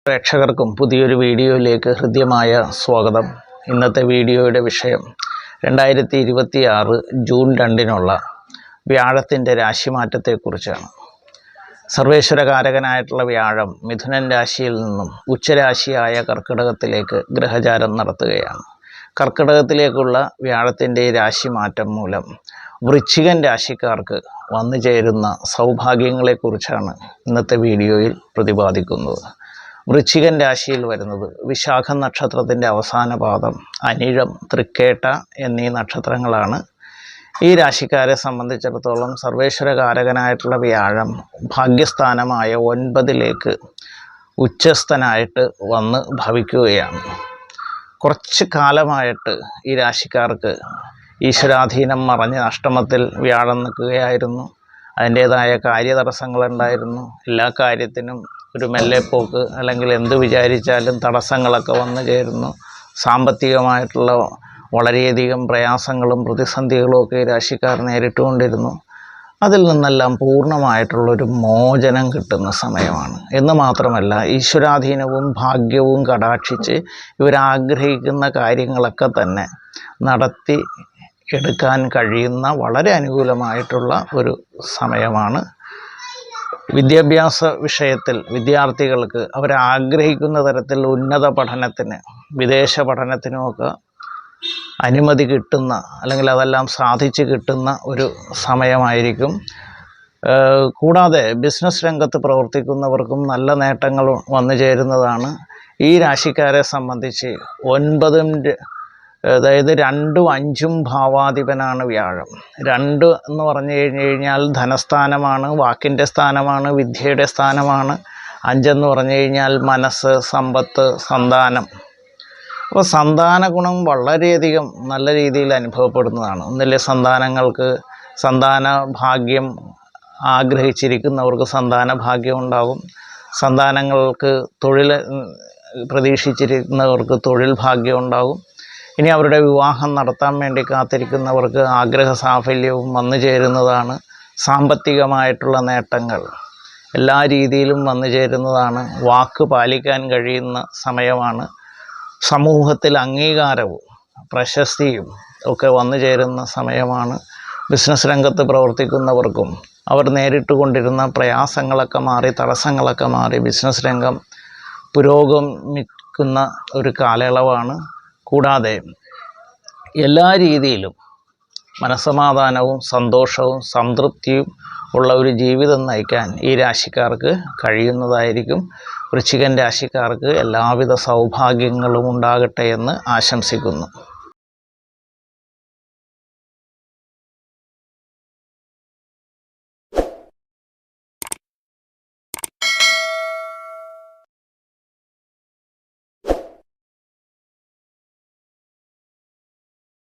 പ്രേക്ഷകർക്കും പുതിയൊരു വീഡിയോയിലേക്ക് ഹൃദ്യമായ സ്വാഗതം. ഇന്നത്തെ വീഡിയോയുടെ വിഷയം 2026 ജൂൺ 2 വ്യാഴത്തിൻ്റെ രാശിമാറ്റത്തെക്കുറിച്ചാണ്. സർവേശ്വരകാരകനായിട്ടുള്ള വ്യാഴം മിഥുനൻ രാശിയിൽ നിന്നും ഉച്ചരാശിയായ കർക്കിടകത്തിലേക്ക് ഗ്രഹചാരം നടത്തുകയാണ്. കർക്കിടകത്തിലേക്കുള്ള വ്യാഴത്തിൻ്റെ രാശിമാറ്റം മൂലം വൃശ്ചികൻ രാശിക്കാർക്ക് വന്നു ചേരുന്ന സൗഭാഗ്യങ്ങളെക്കുറിച്ചാണ് ഇന്നത്തെ വീഡിയോയിൽ പ്രതിപാദിക്കുന്നത്. വൃശ്ചികൻ രാശിയിൽ വരുന്നത് വിശാഖ നക്ഷത്രത്തിൻ്റെ അവസാന പാദം, അനിഴം, തൃക്കേട്ട എന്നീ നക്ഷത്രങ്ങളാണ്. ഈ രാശിക്കാരെ സംബന്ധിച്ചിടത്തോളം സർവേശ്വരകാരകനായിട്ടുള്ള വ്യാഴം ഭാഗ്യസ്ഥാനമായ 9 ഉച്ചസ്ഥനായിട്ട് വന്ന് ഭവിക്കുകയാണ്. കുറച്ച് കാലമായിട്ട് ഈ രാശിക്കാർക്ക് ഈശ്വരാധീനം മറഞ്ഞ് അഷ്ടമത്തിൽ വ്യാഴം നിൽക്കുകയായിരുന്നു. അതിൻ്റേതായ കാര്യതടസ്സങ്ങളുണ്ടായിരുന്നു. എല്ലാ കാര്യത്തിനും ഒരു മെല്ലെപ്പോക്ക് അല്ലെങ്കിൽ എന്ത് വിചാരിച്ചാലും തടസ്സങ്ങളൊക്കെ വന്നു ചേരുന്നു. സാമ്പത്തികമായിട്ടുള്ള വളരെയധികം പ്രയാസങ്ങളും പ്രതിസന്ധികളും ഒക്കെ രാശിക്കാർ നേരിട്ടുകൊണ്ടിരുന്നു. അതിൽ നിന്നെല്ലാം പൂർണ്ണമായിട്ടുള്ളൊരു മോചനം കിട്ടുന്ന സമയമാണ്. എന്ന് മാത്രമല്ല, ഈശ്വരാധീനവും ഭാഗ്യവും കടാക്ഷിച്ച് ഇവരാഗ്രഹിക്കുന്ന കാര്യങ്ങളൊക്കെ തന്നെ നടത്തി എടുക്കാൻ കഴിയുന്ന വളരെ അനുകൂലമായിട്ടുള്ള ഒരു സമയമാണ്. വിദ്യാഭ്യാസ വിഷയത്തിൽ വിദ്യാർത്ഥികൾക്ക് അവരാഗ്രഹിക്കുന്ന തരത്തിൽ ഉന്നത പഠനത്തിന്, വിദേശ പഠനത്തിനുമൊക്കെ അനുമതി കിട്ടുന്ന അല്ലെങ്കിൽ അതെല്ലാം സാധിച്ചു കിട്ടുന്ന ഒരു സമയമായിരിക്കും. കൂടാതെ ബിസിനസ് രംഗത്ത് പ്രവർത്തിക്കുന്നവർക്കും നല്ല നേട്ടങ്ങൾ വന്നു ചേരുന്നതാണ്. ഈ രാശിക്കാരെ സംബന്ധിച്ച് 9 അതായത് 2ഉം 5ഉം ഭാവാധിപനാണ് വ്യാഴം. 2 എന്ന് പറഞ്ഞു കഴിഞ്ഞാൽ ധനസ്ഥാനമാണ്, വാക്കിൻ്റെ സ്ഥാനമാണ്, വിദ്യയുടെ സ്ഥാനമാണ്. 5 എന്ന് പറഞ്ഞു കഴിഞ്ഞാൽ മനസ്സ്, സമ്പത്ത്, സന്താനം. അപ്പോൾ സന്താന ഗുണം വളരെയധികം നല്ല രീതിയിൽ അനുഭവപ്പെടുന്നതാണ്. ഒന്നിലെ സന്താനങ്ങൾക്ക് സന്താന ഭാഗ്യം ആഗ്രഹിച്ചിരിക്കുന്നവർക്ക് സന്താന ഭാഗ്യം ഉണ്ടാകും. സന്താനങ്ങൾക്ക് തൊഴിൽ പ്രതീക്ഷിച്ചിരിക്കുന്നവർക്ക് തൊഴിൽ ഭാഗ്യം ഉണ്ടാകും. ഇനി അവരുടെ വിവാഹം നടത്താൻ വേണ്ടി കാത്തിരിക്കുന്നവർക്ക് ആഗ്രഹ സാഫല്യവും വന്നു ചേരുന്നതാണ്. സാമ്പത്തികമായിട്ടുള്ള നേട്ടങ്ങൾ എല്ലാ രീതിയിലും വന്നു ചേരുന്നതാണ്. വാക്ക് പാലിക്കാൻ കഴിയുന്ന സമയമാണ്. സമൂഹത്തിൽ അംഗീകാരവും പ്രശസ്തിയും ഒക്കെ വന്നു ചേരുന്ന സമയമാണ്. ബിസിനസ് രംഗത്ത് പ്രവർത്തിക്കുന്നവർക്കും അവർ നേരിട്ട് കൊണ്ടിരുന്ന പ്രയാസങ്ങളൊക്കെ മാറി, തടസ്സങ്ങളൊക്കെ മാറി ബിസിനസ് രംഗം പുരോഗമിക്കുന്ന ഒരു കാലയളവാണ്. കൂടാതെ എല്ലാ രീതിയിലും മനസ്സമാധാനവും സന്തോഷവും സംതൃപ്തിയും ഉള്ള ഒരു ജീവിതം നയിക്കാൻ ഈ രാശിക്കാർക്ക് കഴിയുന്നതായിരിക്കും. വൃശ്ചികൻ രാശിക്കാർക്ക് എല്ലാവിധ സൗഭാഗ്യങ്ങളും ഉണ്ടാകട്ടെ എന്ന് ആശംസിക്കുന്നു.